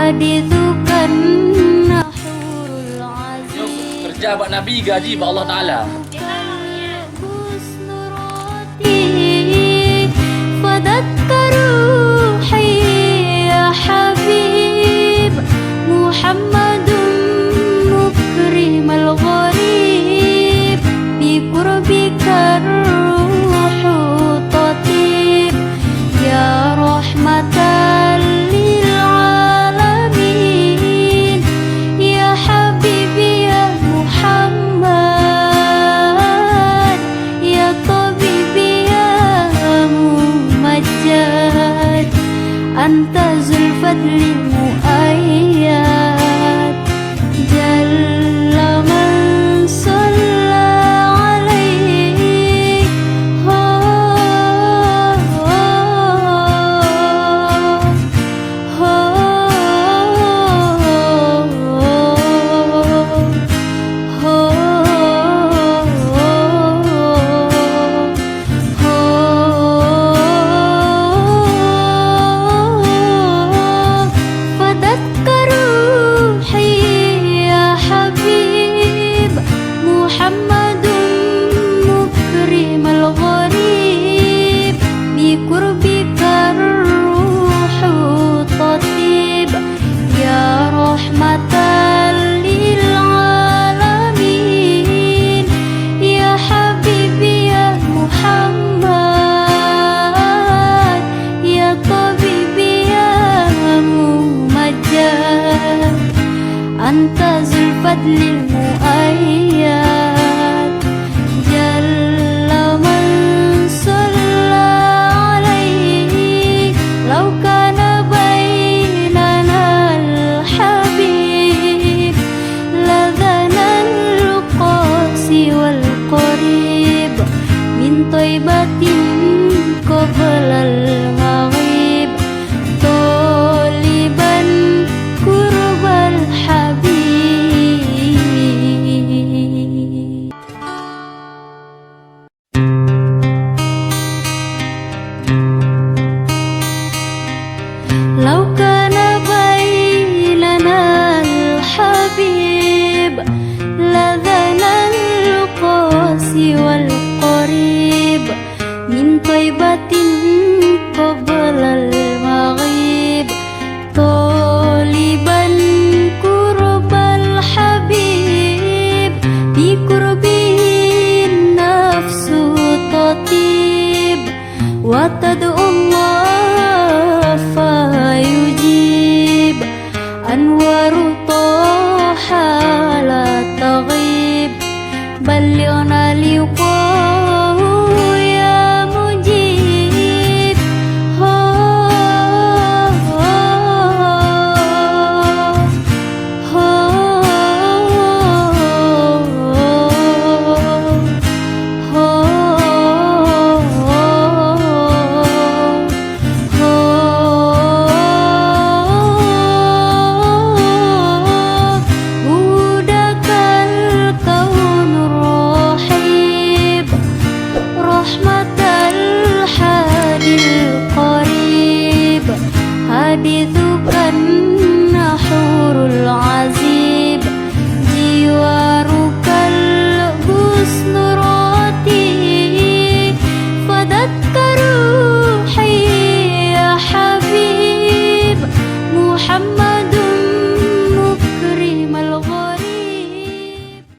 hadithukan nahurul aziz. Yuk kerja buat Nabi, gaji buat Allah Ta'ala. Fadakkaru ya habib Muhammadun mukrimal gharib bi qurbika ruhu tatib ya rahmatan lil alamin ya habibi ya Muhammad ya tabibi ya mumajjad anta zulfadli muayyad jalla man shalla alaik Muhammadun mukrimal gharib bi qurbika ruhu tatib ya rahmatan lil alamin ya habibi ya Muhammad ya tabibi ya mumajjad anta zulfadlil muayyad